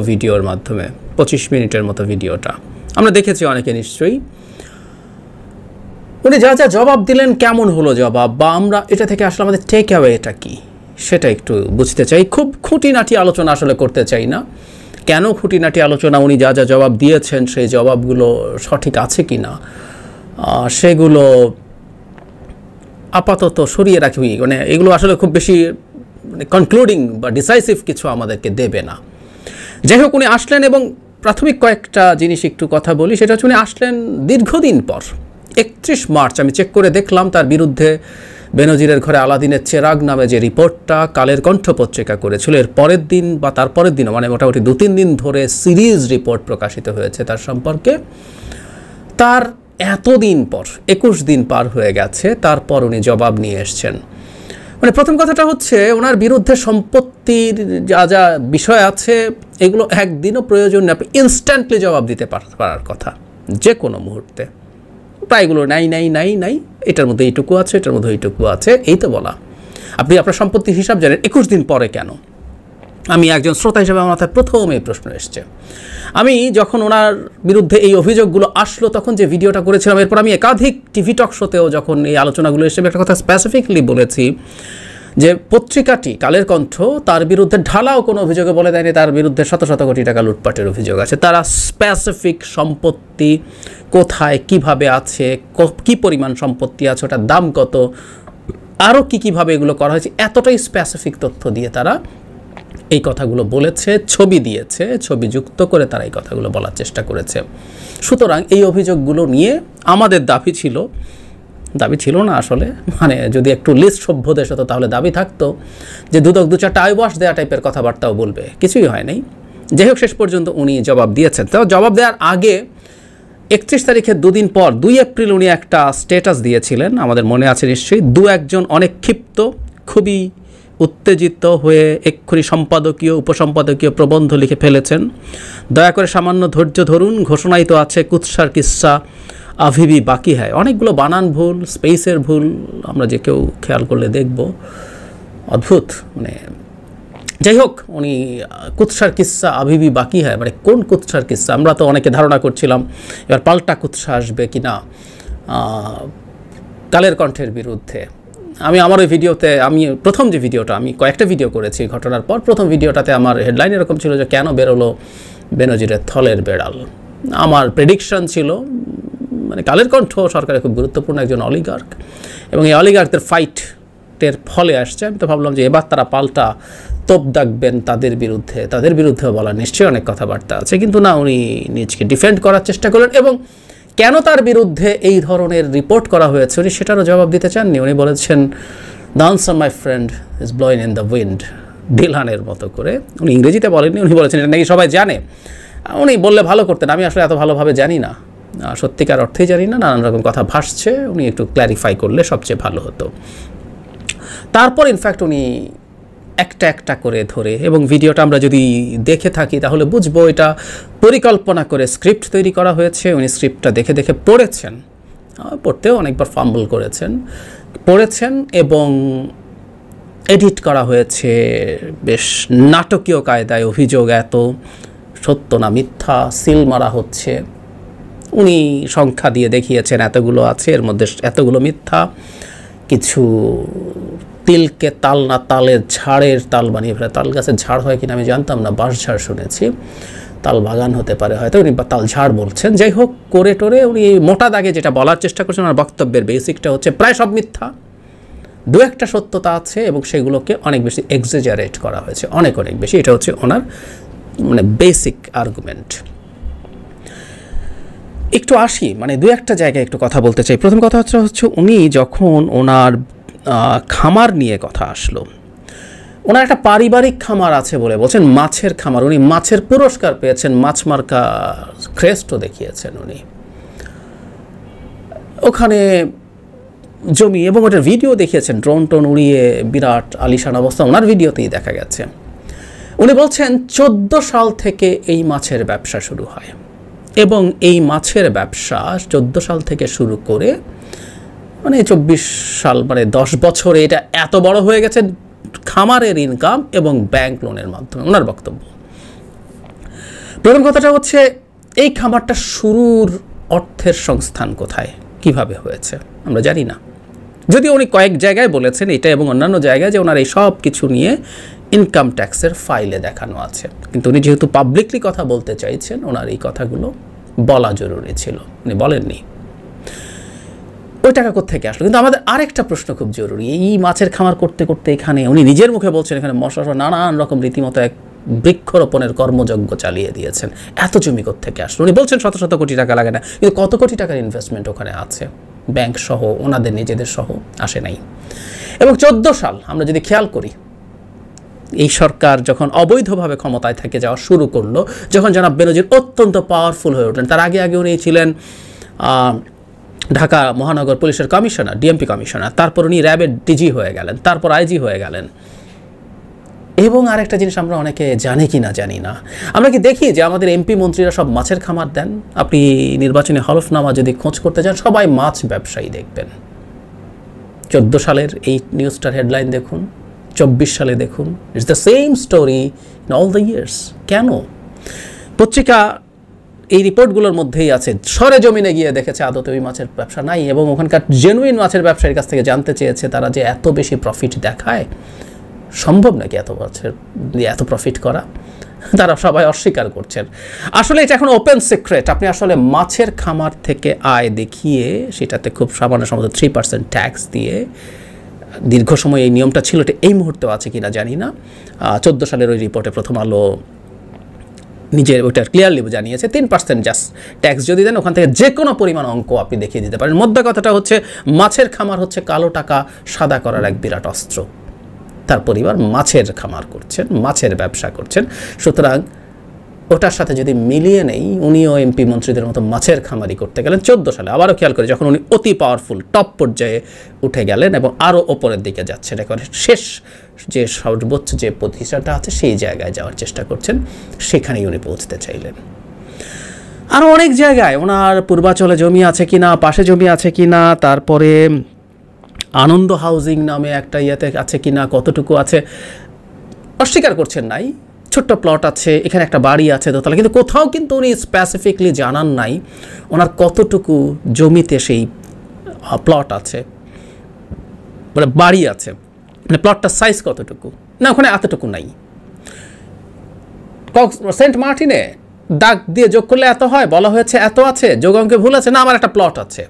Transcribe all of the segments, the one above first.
ভিডিওর মাধ্যমে 25 মিনিটের মতো ভিডিওটা আমরা দেখেছি অনেকে নিশ্চয়ই। উনি যা যা জবাব দিলেন কেমন হলো জবাব, বা আমরা এটা থেকে আসলে আমাদের টেক অ্যাওয়ে এটা কি সেটা একটু বুঝতে চাই। খুব খুঁটিনাটি আলোচনা আসলে করতে চাই না। কেন খুঁটিনাটি আলোচনা, উনি যা যা জবাব দিয়েছেন সেই জবাবগুলো সঠিক আছে কি না সেগুলো আপাতত সরিয়ে রাখবি, মানে এগুলো আসলে খুব বেশি কনক্লুডিং বা ডিসাইসিভ কিছু আমাদেরকে দেবে না। যাই হোক, উনি আসলেন এবং প্রাথমিক কয়েকটা জিনিস একটু কথা বলি। সেটা হচ্ছে উনি আসলেন দীর্ঘদিন পর। 31 মার্চ আমি চেক করে দেখলাম তার বিরুদ্ধে বেনজিরের ঘরে আলাদিনের চেরাগ নামে যে রিপোর্টটা কালের কণ্ঠ পত্রিকা করেছিল, এর পরের দিন বা তার পরের দিনও, মানে মোটামুটি 2-3 দিন ধরে সিরিজ রিপোর্ট প্রকাশিত হয়েছে তার সম্পর্কে। তার এতদিন পর 21 দিন পার হয়ে গেছে, তারপর উনি জবাব নিয়ে এসছেন। মানে প্রথম কথাটা হচ্ছে ওনার বিরুদ্ধে সম্পত্তির যা যা বিষয় আছে এগুলো একদিনও প্রয়োজন নেই, আপনি ইনস্ট্যান্টলি জবাব দিতে পারার কথা যে কোনো মুহূর্তে। প্রায়গুলো নাই নাই নাই নাই, এটার মধ্যে এইটুকু আছে, এটার মধ্যে এইটুকু আছে, এই তো বলা। আপনি আপনার সম্পত্তির হিসাব জানেন, 21 দিন পরে কেন? আমি একজন শ্রোতা হিসেবে আমার মাথায় প্রথম এই প্রশ্ন এসছে। আমি যখন ওনার বিরুদ্ধে এই অভিযোগগুলো আসলো তখন যে ভিডিওটা করেছিলাম, এরপর আমি একাধিক টিভি টক শোতেও যখন এই আলোচনাগুলো এসে একটা কথা স্পেসিফিকলি বলেছি যে পত্রিকাটি কালের কণ্ঠ তার বিরুদ্ধে ঢালাও কোনো অভিযোগে বলে দেয়নি তার বিরুদ্ধে শত শত কোটি টাকা লুটপাটের অভিযোগ আছে। তারা স্পেসিফিক সম্পত্তি কোথায় কিভাবে আছে, কি পরিমাণ সম্পত্তি আছে, ওটার দাম কত, আরও কীভাবে এগুলো করা হয়েছে, এতটাই স্পেসিফিক তথ্য দিয়ে তারা এই কথাগুলো বলেছে, ছবি দিয়েছে, ছবি যুক্ত করে তারা এই কথাগুলো বলার চেষ্টা করেছে। সুতরাং এই অভিযোগগুলো নিয়ে আমাদের দাবি ছিল না আসলে, মানে যদি একটু লিস্ট সভ্য দেশ হতো তাহলে দাবি থাকতো যে দুদক 2-4টা আইওয়াশ দেওয়া টাইপের কথাবার্তাও বলবে, কিছুই হয় নাই। যাই হোক, শেষ পর্যন্ত উনি জবাব দিয়েছেন। তো জবাব দেওয়ার আগে 31 তারিখের 2 দিন পর 2 এপ্রিল উনি একটা স্ট্যাটাস দিয়েছিলেন, আমাদের মনে আছে নিশ্চয়ই। 2-1 অনেক ক্ষিপ্ত, খুবই উত্তেজিত হয়ে এক্ষুনি সম্পাদকীয় উপসম্পাদকীয় প্রবন্ধ লিখে ফেলেছেন। দয়া করে সামান্য ধৈর্য ধরুন, ঘোষণাই তো আছে কুৎসার কিস্সা আভিবি বাকি হয়। অনেকগুলো বানান ভুল, স্পেসের ভুল আমরা যে কেউ খেয়াল করলে দেখব, অদ্ভুত। মানে যাই হোক, উনি কুৎসার কিস্সা আভিবি বাকি হয়, মানে কোন কুৎসার কিস্সা? আমরা তো অনেকে ধারণা করছিলাম এবার পাল্টা কুৎসা আসবে কি না কালের কণ্ঠের বিরুদ্ধে। আমি আমার ওই ভিডিওতে, আমি প্রথম যে ভিডিওটা, আমি কয়েকটা ভিডিও করেছি ঘটনার পর, প্রথম ভিডিওটাতে আমার হেডলাইন এরকম ছিল যে কেন বেরোলো বেনজিরের থলের বেড়াল। আমার প্রেডিকশন ছিল মানে কালের কণ্ঠ সরকারের খুব গুরুত্বপূর্ণ একজন অলিগার্ক, এবং এই অলিগার্কদের ফাইটের ফলে আসছে। আমি তো ভাবলাম যে এবার তারা পাল্টা তোপ দাগবেন তাদের বিরুদ্ধেও বলা নিশ্চয়ই অনেক কথাবার্তা আছে, কিন্তু না, উনি নিজকে ডিফেন্ড করার চেষ্টা করলেন এবং কেন তার বিরুদ্ধে এই ধরনের রিপোর্ট করা হয়েছে উনি সেটারও জবাব দিতে চাননি। উনি বলেছেন the answer my friend is blowing in the wind, ডিলানের মতো করে। উনি ইংরেজিতে বলেননি, উনি বলেছেন এটা নাকি সবাই জানে। উনি বললে ভালো করতেন, আমি আসলে এত ভালোভাবে জানি না, সত্যিকার অর্থেই জানি না, নানান রকম কথা ভাসছে, উনি একটু ক্ল্যারিফাই করলে সবচেয়ে ভালো হতো। তারপর ইনফ্যাক্ট উনি একটা একটা করে ধরে, এবং ভিডিওটা আমরা যদি দেখে থাকি তাহলে বুঝবো এটা পরিকল্পনা করে স্ক্রিপ্ট তৈরি করা হয়েছে। উনি স্ক্রিপ্টটা দেখে দেখে পড়তেও অনেকবার ফাম্বল পড়েছেন এবং এডিট করা হয়েছে বেশ নাটকীয় কায়দায়। অভিযোগ এত সত্য না মিথ্যা সিল মারা হচ্ছে, উনি সংখ্যা দিয়ে দেখিয়েছেন এতগুলো আছে, এর মধ্যে এতগুলো মিথ্যা। কিছু তিলকে তাল না, তালের ঝাড়ের তাল বানিয়ে ফেলে। তাল গাছের ঝাড় হয় কিনা আমি জানতাম না, বাঁশ ঝাড় শুনেছি, তাল বাগান হতে পারে হয়তো, উনি তাল ঝাড় বলছেন। যাই হোক, করে টোরে উনি মোটা দাগে যেটা বলার চেষ্টা করছেন, ওনার বক্তব্যের বেসিকটা হচ্ছে প্রায় সব মিথ্যা, 2-1টা সত্যতা আছে এবং সেগুলোকে অনেক বেশি এক্সেজারেট করা হয়েছে, অনেক বেশি। এটা হচ্ছে ওনার মানে বেসিক আর্গুমেন্ট। একটু আসি, মানে 2-1টা জায়গায় একটু কথা বলতে চাই। প্রথম কথা হচ্ছে উনি যখন ওনার খামার নিয়ে কথা আসলো, ওনার একটা পারিবারিক খামার আছে বলে বলছেন, মাছের খামার। উনি মাছের পুরস্কার পেয়েছেন, মাছ মার্কা ক্রেস্টও দেখিয়েছেন উনি ওখানে জমি, এবং ওটার ভিডিও দেখিয়েছেন, ড্রোন টোন উড়িয়ে বিরাট আলিশান অবস্থা ওনার ভিডিওতেই দেখা গেছে। উনি বলছেন 14 সাল থেকে এই মাছের ব্যবসা শুরু হয়, এবং এই মাছের ব্যবসা 14 সাল থেকে শুরু করে মানে 24 সাল, মানে 10 বছরে এটা এত বড় হয়ে গেছে খামারের ইনকাম এবং ব্যাংক লোনের মাধ্যমে। ওনার বক্তব্য প্রথম কথাটা হচ্ছে এই খামারটা শুরুর অর্থের সংস্থান কোথায়, কিভাবে হয়েছে আমরা জানি না। যদিও উনি কয়েক জায়গায় বলেছেন এটা এবং অন্যান্য জায়গায় যে ওনার এই সব কিছু নিয়ে ইনকাম ট্যাক্সের ফাইলে দেখানো আছে, কিন্তু উনি যেহেতু পাবলিকলি কথা বলতে চাইছেন ওনার এই কথাগুলো বলা জরুরি ছিল, উনি বলেননি। ওই টাকা কোত্থেকে আসলো? কিন্তু আমাদের আরেকটা প্রশ্ন খুব জরুরি, এই মাছের খামার করতে করতে এখানে উনি নিজের মুখে বলছেন এখানে মশা নানান রকম রীতিমতো এক বৃক্ষরোপণের কর্মযজ্ঞ চালিয়ে দিয়েছেন, এত জমি কোত্থেকে আসলো? উনি বলছেন শত শত কোটি টাকা লাগে না, কিন্তু কত কোটি টাকার ইনভেস্টমেন্ট ওখানে আছে, ব্যাংক সহ ওনাদের নিজেদের সহ আসে নাই। এবং 14 সাল আমরা যদি খেয়াল করি, এই সরকার যখন অবৈধভাবে ক্ষমতায় থেকে যাওয়া শুরু করলো, যখন জনাব বেনজির অত্যন্ত পাওয়ারফুল হয়ে ওঠেন, তার আগে আগে উনি ছিলেন ঢাকা মহানগর পুলিশের কমিশনার, ডিএমপি কমিশনার, তারপর উনি র্যাবের ডিজি হয়ে গেলেন, তারপর আইজি হয়ে গেলেন। এবং আরেকটা জিনিস আমরা অনেকে জানি কি না জানি না, আমরা কি দেখি যে আমাদের এমপি মন্ত্রীরা সব মাছের খামার দেন? আপনি নির্বাচনী হলফনামা যদি খোঁজ করতে যান সবাই মাছ ব্যবসায়ী দেখবেন। 14 সালের এই নিউজটার হেডলাইন দেখুন, 24 সালে দেখুন, it's the same story in all the years. কেন? পত্রিকা এই রিপোর্টগুলোর মধ্যেই আছে, সরেজমিনে গিয়ে দেখেছে আদতে ওই মাছের ব্যবসা নাই, এবং ওখানকার জেনুইন মাছের ব্যবসায়ীর কাছ থেকে জানতে চেয়েছে তারা যে এত বেশি প্রফিট দেখায়, সম্ভব নাকি এত বছর এত প্রফিট করা? তারা সবাই অস্বীকার করছেন। আসলে এটা এখন ওপেন সিক্রেট। আপনি আসলে মাছের খামার থেকে আয় দেখিয়ে সেটাতে খুব সামান্য সম্ভবত 3% ট্যাক্স দিয়ে, দীর্ঘ সময় এই নিয়মটা ছিল, এটা এই মুহূর্তেও আছে কিনা জানি না। 14 সালের ওই রিপোর্টে প্রথম আলো নিজের ওইটার ক্লিয়ারলি জানিয়েছে 3% জাস্ট ট্যাক্স যদি দেন ওখান থেকে যে কোনো পরিমাণ অঙ্ক আপনি দেখিয়ে দিতে পারেন। মধ্যে কথাটা হচ্ছে মাছের খামার হচ্ছে কালো টাকা সাদা করার এক বিরাট অস্ত্র। তার পরিবার মাছের খামার করছেন, মাছের ব্যবসা করছেন, সুতরাং ওটার সাথে যদি মিলিয়ে নেই, উনিও এমপি মন্ত্রীদের মতো মাছের খামারি করতে গেলেন 14 সালে। আবারও খেয়াল করে যখন উনি অতি পাওয়ারফুল টপ পর্যায়ে উঠে গেলেন এবং আরও ওপরের দিকে যাচ্ছেন, একেবারে শেষ যে সর্বোচ্চ যে প্রতিষ্ঠানটা আছে সেই জায়গায় যাওয়ার চেষ্টা করছেন, সেখানেই উনি পৌঁছতে চাইলেন। আরও অনেক জায়গায় ওনার পূর্বাচলে জমি আছে কিনা, পাশে জমি আছে কিনা, তারপরে আনন্দ হাউজিং নামে একটা ইয়েতে আছে কিনা, কতটুকু আছে অস্বীকার করছেন নাই। ছোট্ট প্লট আছে, এখানে একটা বাড়ি আছে দোতলা, কিন্তু কোথাও কিন্তু উনি স্পেসিফিকলি জানান নাই ওনার কতটুকু জমিতে সেই প্লট আছে, মানে বাড়ি আছে, মানে প্লটটার সাইজ কতটুকু, না ওখানে এতটুকু নাই। সেন্ট মার্টিনে দাগ দিয়ে যোগ করলে এত হয়, বলা হয়েছে এত আছে, যোগ অঙ্কে ভুল আছে, না আমার একটা প্লট আছে।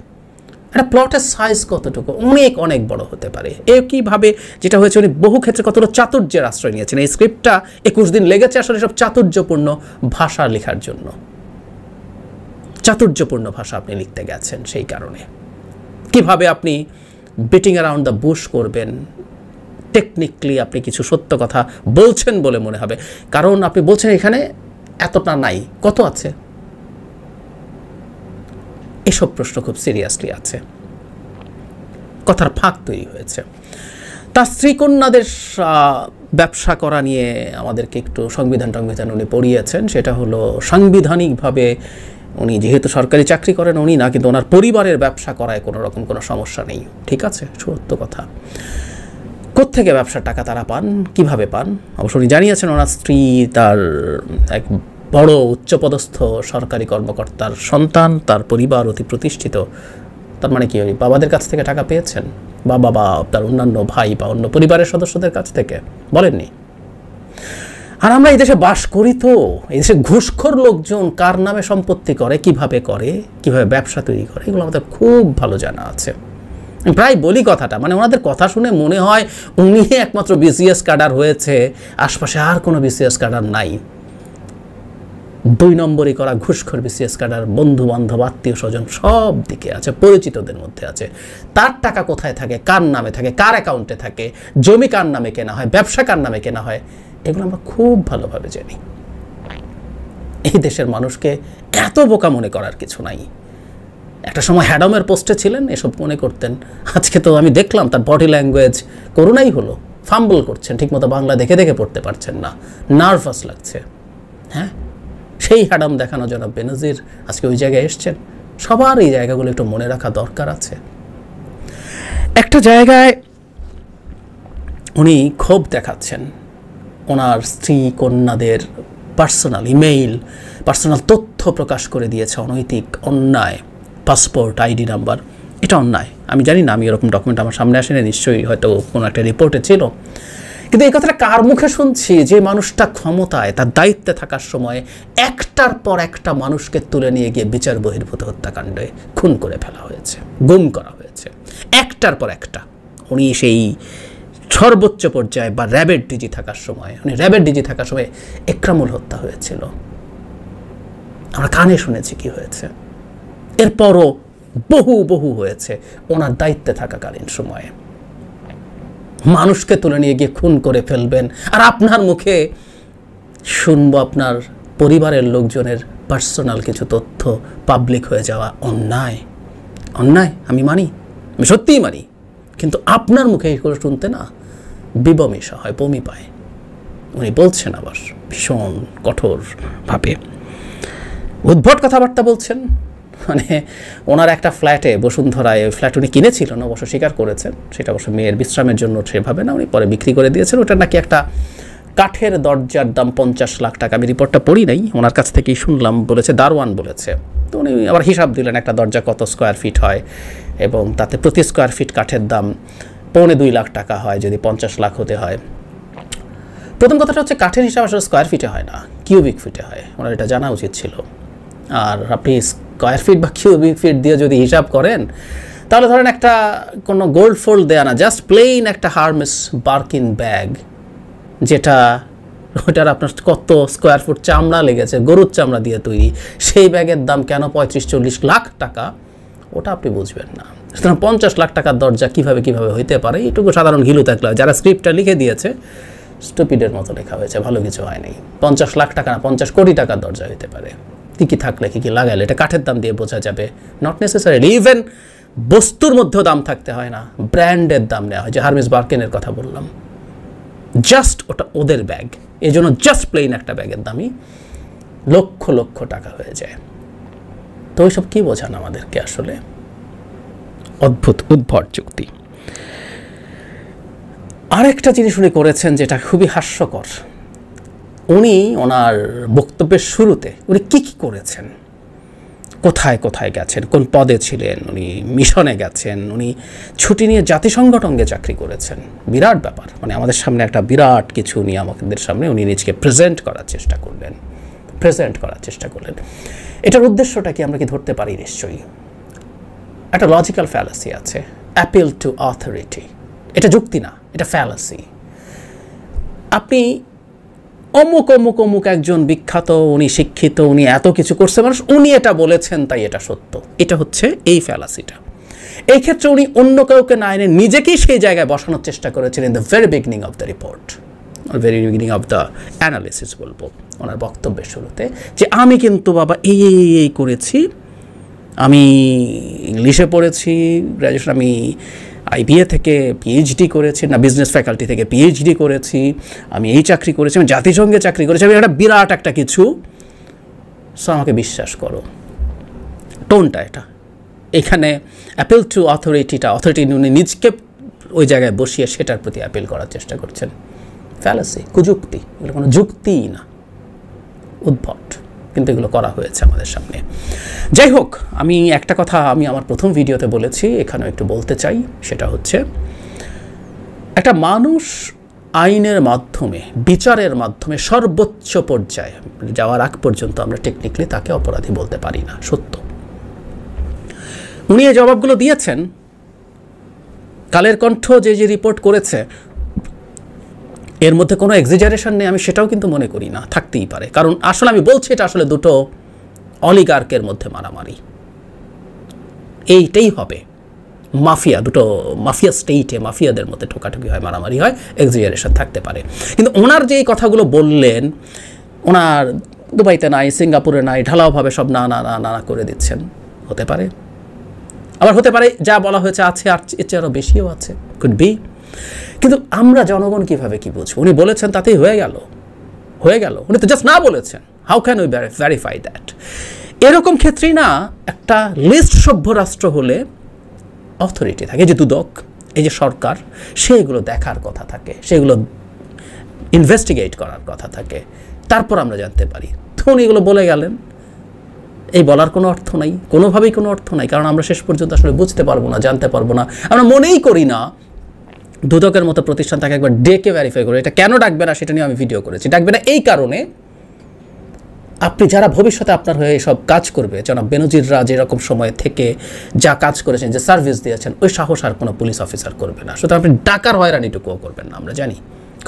একটা প্লটের সাইজ কতটুকু, অনেক অনেক বড় হতে পারে। একইভাবে যেটা হয়েছে উনি বহু ক্ষেত্রে কতটা চাতুর্যের আশ্রয় নিয়েছেন। এই স্ক্রিপ্টটা 21 দিন লেগেছে আসলে সব চাতুর্যপূর্ণ ভাষা লেখার জন্য। চাতুর্যপূর্ণ ভাষা আপনি লিখতে গেছেন, সেই কারণে কিভাবে আপনি বিটিং অ্যারাউন্ড দ্য বুশ করবেন, টেকনিক্যালি আপনি কিছু সত্য কথা বলছেন বলে মনে হবে, কারণ আপনি বলছেন এখানে এতটা নাই, কত আছে। এসব প্রশ্ন খুব সিরিয়াসলি আছে, কথার ফাঁক তৈরি হয়েছে। তার স্ত্রী কন্যাদের ব্যবসা করা নিয়ে আমাদেরকে একটু সংবিধান উনি পড়িয়েছেন। সেটা হলো সাংবিধানিকভাবে উনি যেহেতু সরকারি চাকরি করেন উনি না, কিন্তু ওনার পরিবারের ব্যবসা করায় কোনো রকম কোনো সমস্যা নেই, ঠিক আছে, সত্য কথা। কোত্থেকে ব্যবসার টাকা তারা পান, কিভাবে পান, অবশ্য উনি জানিয়েছেন ওনার স্ত্রী তার এক বড় উচ্চপদস্থ সরকারি কর্মকর্তার সন্তান, তার পরিবার অতি প্রতিষ্ঠিত। তার মানে কি ওই বাবাদের কাছ থেকে টাকা পেয়েছেন, বা তার অন্যান্য ভাই বা অন্য পরিবারের সদস্যদের কাছ থেকে, বলেননি। আর আমরা এই দেশে বাস করি, তো এই দেশে ঘুষখোর লোকজন কার নামে সম্পত্তি করে, কিভাবে ব্যবসা তৈরি করে, এগুলো আমাদের খুব ভালো জানা আছে। প্রায় বলি কথাটা, মানে ওনাদের কথা শুনে মনে হয় উনি একমাত্র বিসিএস ক্যাডার হয়েছে, আশপাশে আর কোনো বিসিএস ক্যাডার নাই। 2 নম্বরই করা ঘুষখোর বিসিএস ক্যাডার, বন্ধু বান্ধব আত্মীয় স্বজন সব দিকে আছে, পরিচিতদের মধ্যে আছে। তার টাকা কোথায় থাকে, কার নামে থাকে, কার অ্যাকাউন্টে থাকে, জমি কার নামে কেনা হয়, ব্যবসা কার নামে কেনা হয়, এগুলো আমরা খুব ভালোভাবে জানি। এই দেশের মানুষকে এত বোকা মনে করার কিছু নাই। একটা সময় হ্যাডমের পোস্টে ছিলেন, এসব মনে করতেন। আজকে তো আমি দেখলাম তার বডি ল্যাঙ্গুয়েজ করুণাই হলো, ফাম্বল করছেন, ঠিকমতো বাংলা দেখে পড়তে পারছেন না, নার্ভাস লাগছে। হ্যাঁ, সেই হ্যাডাম দেখানো জনাব বেনজির আজকে ওই জায়গায় এসছেন। সবার এই জায়গাগুলো একটু মনে রাখা দরকার আছে। একটা জায়গায় উনি ক্ষোভ দেখাচ্ছেন ওনার স্ত্রী কন্যাদের পার্সোনাল ইমেইল, পার্সোনাল তথ্য প্রকাশ করে দিয়েছে, অনৈতিক, অন্যায়। পাসপোর্ট, আইডি নাম্বার, এটা অন্যায়। আমি জানি না, আমি এরকম ডকুমেন্ট আমার সামনে আসেনি, নিশ্চয়ই হয়তো কোনো একটা রিপোর্টে ছিল। কিন্তু এই কথাটা কার মুখে শুনছি? যে মানুষটা ক্ষমতায়, তার দায়িত্বে থাকার সময় একটার পর একটা মানুষকে তুলে নিয়ে গিয়ে বিচার বহির্ভূত হত্যাকাণ্ডে খুন করে ফেলা হয়েছে, গুম করা হয়েছে, একটার পর একটা। উনি সেই সর্বোচ্চ পর্যায়ে বা র্যাবের ডিজি থাকার সময়, একরামুল হত্যা হয়েছিল, আমরা কানে শুনেছি কি হয়েছে। এরপরও বহু হয়েছে ওনার দায়িত্বে থাকাকালীন সময়ে। মানুষকে তুলে নিয়ে গিয়ে খুন করে ফেলবেন, আর আপনার মুখে শুনবো আপনার পরিবারের লোকজনের পার্সোনাল কিছু তথ্য পাবলিক হয়ে যাওয়া। অন্যায়, আমি মানি, আমি সত্যিই মানি। কিন্তু আপনার মুখে এগুলো শুনতে না বিবমিশা হয়, বমি পায়। উনি বলছেন আবার ভীষণ কঠোরভাবে, উদ্ভট কথাবার্তা বলছেন। মানে ওনার একটা ফ্ল্যাটে বসুন্ধরায়, ওই ফ্ল্যাট উনি কিনেছিলেন, অবশ্য স্বীকার করেছেন, সেটা অবশ্য মেয়ের বিশ্রামের জন্য সেভাবে না, উনি পরে বিক্রি করে দিয়েছেন। ওটা নাকি একটা কাঠের দরজার দাম 50 লাখ টাকা। আমি রিপোর্টটা পড়ি নাই, ওনার কাছ থেকেই শুনলাম, বলেছে দারোয়ান বলেছে। তো উনি আবার হিসাব দিলেন একটা দরজা কত স্কোয়ার ফিট হয়, এবং তাতে প্রতি স্কোয়ার ফিট কাঠের দাম 2.25 লাখ টাকা হয় যদি 50 লাখ হতে হয়। প্রথম কথাটা হচ্ছে কাঠের হিসাব আসলে স্কোয়ার ফিটে হয় না, কিউবিক ফিটে হয়। ওনার এটা জানা উচিত ছিল। আর আপনি স্কোয়ার ফিট বা কিউবিক ফিট দিয়ে যদি হিসাব করেন, তাহলে ধরেন একটা কোনো গোল্ড ফোল্ড দেয়া না, জাস্ট প্লেইন একটা হারমেস বার্কিন ব্যাগ, যেটা ওটার আপনার কত স্কোয়ার ফুট চামড়া লেগেছে, গরুর চামড়া দিয়ে তৈরি, সেই ব্যাগের দাম কেন 35-40 লাখ টাকা, ওটা আপনি বুঝবেন না। সুতরাং 50 লাখ টাকার দরজা কীভাবে হইতে পারে, এটুকু সাধারণ ঘিলু থাকলে, যারা স্ক্রিপ্টটা লিখে দিয়েছে স্টুপিডের মতো লেখা হয়েছে, ভালো কিছু হয়নি। 50 লাখ টাকা না, 50 কোটি টাকার দরজা হইতে পারে। কী থাকলে কী লাগালে, এটা কাঠের দাম দিয়ে বোঝা যাবে। নট নেসেসারিলি, ইভেন বস্তুর মধ্যেও দাম থাকতে হয় না, ব্র্যান্ডের দাম নেওয়া হয়। যে হারমেস বার্কেনের কথা বললাম, জাস্ট ওটা ওদের ব্যাগ, এই জন্য জাস্ট প্লেইন একটা ব্যাগের দামই লক্ষ টাকা হয়ে যায়। তো ওইসব কী বোঝান আমাদেরকে? আসলে অদ্ভুত উদ্ভট যুক্তি। আরেকটা জিনিস উনি করেছেন যেটা খুবই হাস্যকর। উনি ওনার বক্তব্যের শুরুতে উনি কী করেছেন, কোথায় গেছেন, কোন পদে ছিলেন, উনি মিশনে গেছেন, উনি ছুটি নিয়ে জাতিসংগঠনে চাকরি করেছেন, বিরাট ব্যাপার। মানে আমাদের সামনে একটা বিরাট কিছু উনি আমাদের সামনে উনি নিজেকে প্রেজেন্ট করার চেষ্টা করলেন। এটার উদ্দেশ্যটা কি আমরা কি ধরতে পারি? নিশ্চয়ই একটা লজিক্যাল ফ্যালাসি আছে, অ্যাপিল টু অথরিটি। এটা যুক্তি না, এটা ফ্যালাসি। আপনি অমুক একজন বিখ্যাত, উনি শিক্ষিত, উনি এত কিছু করছে মানুষ, উনি এটা বলেছেন তাই এটা সত্য, এটা হচ্ছে এই ফ্যালাসিটা। এই ক্ষেত্রে উনি অন্য কাউকে না এনে নিজেকেই সেই জায়গায় বসানোর চেষ্টা করেছেন in the very beginning of the report, very beginning of the analysis বলবো, ওনার বক্তব্যের শুরুতে, যে আমি কিন্তু বাবা এই করেছি, আমি ইংলিশে পড়েছি, গ্র্যাজুয়েশন আমি IBA থেকে PhD করেছি, না বিজনেস ফ্যাকাল্টি থেকে PhD করেছি, আমি এই চাকরি করেছি, আমি জাতিসংঘে চাকরি করেছি, আমি একটা বিরাট একটা কিছু, সো আমাকে বিশ্বাস করো। টোনটা এটা, এখানে অ্যাপিল টু অথরিটি উনি নিজকে ওই জায়গায় বসিয়ে সেটার প্রতি অ্যাপিল করার চেষ্টা করছেন। ফ্যালাসি, কুযুক্তি, এগুলো কোনো যুক্তিই না, উদ্ভট, কিন্তু এগুলো করা হয়েছে আমাদের সামনে। যাই হোক, আমি একটা কথা আমি আমার প্রথম ভিডিওতে বলেছি, এখানেও একটু বলতে চাই, সেটা হচ্ছে একটা মানুষ আইনের মাধ্যমে, বিচারের মাধ্যমে সর্বোচ্চ পর্যায়ে যাওয়ার আগ পর্যন্ত আমরা টেকনিক্যালি তাকে অপরাধী বলতে পারি না, সত্য। উনি এই জবাবগুলো দিয়েছেন। কালের কণ্ঠ যে রিপোর্ট করেছে এর মধ্যে কোনো এক্সিজারেশন নেই, আমি সেটাও কিন্তু মনে করি না, থাকতেই পারে। কারণ আসলে আমি বলছি এটা আসলে দুটো অলিগার্কের মধ্যে মারামারি, এইটাই হবে। মাফিয়া, দুটো মাফিয়া স্টেটে মাফিয়াদের মধ্যে ঠোকাঠুকি হয়, মারামারি হয়, এক্সিজারেশন থাকতে পারে। কিন্তু ওনার যে এই কথাগুলো বললেন, ওনার দুবাইতে নাই, সিঙ্গাপুরে নাই, ঢালাওভাবে সব না করে দিচ্ছেন, হতে পারে। আবার হতে পারে যা বলা হয়েছে আছে, আর এর চেয়ে আরও বেশিও আছে, কুড বি। কিন্তু আমরা জনগণ কিভাবে কি বুঝবো? উনি বলেছেন তাতেই হয়ে গেল, উনি তো জাস্ট না বলেছেন। How can we verify that? এরকম ক্ষেত্রেই না একটা লিস্ট সভ্য রাষ্ট্র হলে অথরিটি থাকে, যে দুদক, এই যে সরকার, সেগুলো দেখার কথা থাকে, সেগুলো ইনভেস্টিগেট করার কথা থাকে, তারপর আমরা জানতে পারি। তো উনি এগুলো বলে গেলেন, এই বলার কোনো অর্থ নাই, কোনোভাবেই কোনো অর্থ নাই, কারণ আমরা শেষ পর্যন্ত আসলে বুঝতে পারবো না, জানতে পারবো না। আমরা মনেই করি না দুদকের মতো প্রতিষ্ঠান তাকে একবার ডেকে ভেরিফাই করে। এটা কেন ডাকবে না সেটা নিয়ে আমি ভিডিও করেছি। ডাকবে না এই কারণে, আপনি যারা ভবিষ্যতে আপনার হয়ে সব কাজ করবে, জনাব বেনজিররা যেরকম সময় থেকে যা কাজ করেছেন, যে সার্ভিস দিয়েছেন, ওই সাহস আর কোনো পুলিশ অফিসার করবে না। সুতরাং আপনি ডাকার হয়রানিটুকুও করবেন না, আমরা জানি,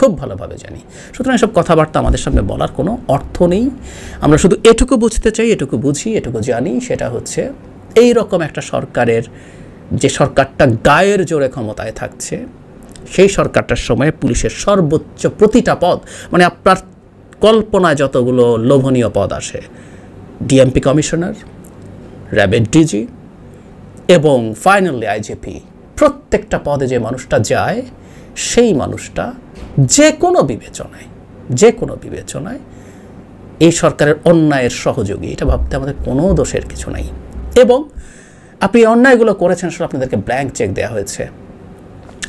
খুব ভালোভাবে জানি। সুতরাং এসব কথাবার্তা আমাদের সামনে বলার কোনো অর্থ নেই। আমরা শুধু এটুকু বুঝতে চাই, এটুকু বুঝি, এটুকু জানি, সেটা হচ্ছে এই রকম একটা সরকারের, যে সরকারটা গায়ের জোরে ক্ষমতায় থাকছে, সেই সরকারটার সময় পুলিশের সর্বোচ্চ প্রতিটা পদ, মানে আপনার কল্পনায় যতগুলো লোভনীয় পদ আসে, ডিএমপি কমিশনার, র্যাবের ডিজি এবং ফাইনালি আইজিপি, প্রত্যেকটা পদে যে মানুষটা যায়, সেই মানুষটা যে কোনো বিবেচনায় এই সরকারের অন্যায়ের সহযোগী। এটা ভাবতে আমাদের কোনো দোষের কিছু নাই। এবং আপনি অন্যায়গুলো করেছেন, আসলে আপনাদেরকে ব্ল্যাঙ্ক চেক দেওয়া হয়েছে।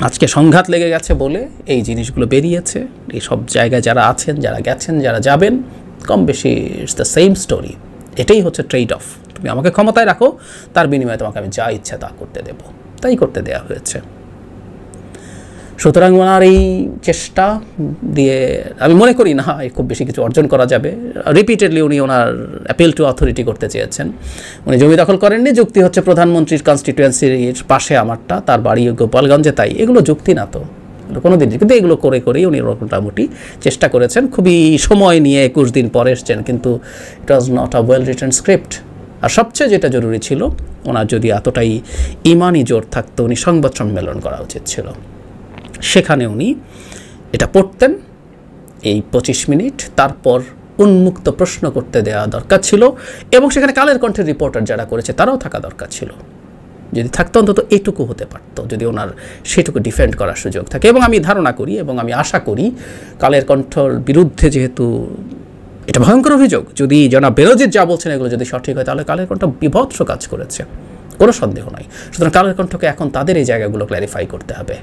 আজকে সংঘাত লেগে গেছে বলে এই জিনিসগুলো বেরিয়েছে। এই সব জায়গায় যারা আছেন, যারা গেছেন, যারা যাবেন, কম বেশি ইটস দ্য সেম স্টোরি। এটাই হচ্ছে ট্রেড অফ। তুমি আমাকে ক্ষমতায় রাখো, তার বিনিময়ে তোমাকে আমি যা ইচ্ছা তা করতে দেব। তাই করতে দেওয়া হয়েছে। সুতরাং ওনার এই চেষ্টা দিয়ে আমি মনে করি না খুব বেশি কিছু অর্জন করা যাবে। রিপিটেডলি উনি ওনার অ্যাপিল টু অথরিটি করতে চেয়েছেন। উনি জমি দখল করেননি, যুক্তি হচ্ছে প্রধানমন্ত্রীর কনস্টিটুয়েন্সির পাশে আমারটা, তার বাড়ি গোপালগঞ্জে, তাই এগুলো যুক্তি না তো কোনো দিন। কিন্তু এগুলো করেই উনি মোটামুটি চেষ্টা করেছেন। খুবই সময় নিয়ে 21 দিন পরে এসছেন, কিন্তু it was not a well written script. আর সবচেয়ে যেটা জরুরি ছিল, ওনার যদি এতটাই ইমানি জোর থাকতো, উনি সংবাদ সম্মেলন করা উচিত ছিল। সেখানে উনি এটা পড়তেন এই 25 মিনিট, তারপর উন্মুক্ত প্রশ্ন করতে দেওয়া দরকার ছিল, এবং সেখানে কালের কণ্ঠের রিপোর্টার যারা করেছে তারাও থাকা দরকার ছিল। যদি থাকতো অন্তত এইটুকু হতে পারতো, যদি ওনার সেটুকু ডিফেন্ড করার সুযোগ থাকে। এবং আমি ধারণা করি এবং আমি আশা করি, কালের কণ্ঠর বিরুদ্ধে যেহেতু এটা ভয়ঙ্কর অভিযোগ, যদি জনাব বেনজির যা বলছেন এগুলো যদি সঠিক হয়, তাহলে কালের কণ্ঠ বিভৎস কাজ করেছে, কোনো সন্দেহ নাই। সুতরাং কালের কণ্ঠকে এখন তাদের এই জায়গাগুলো ক্ল্যারিফাই করতে হবে।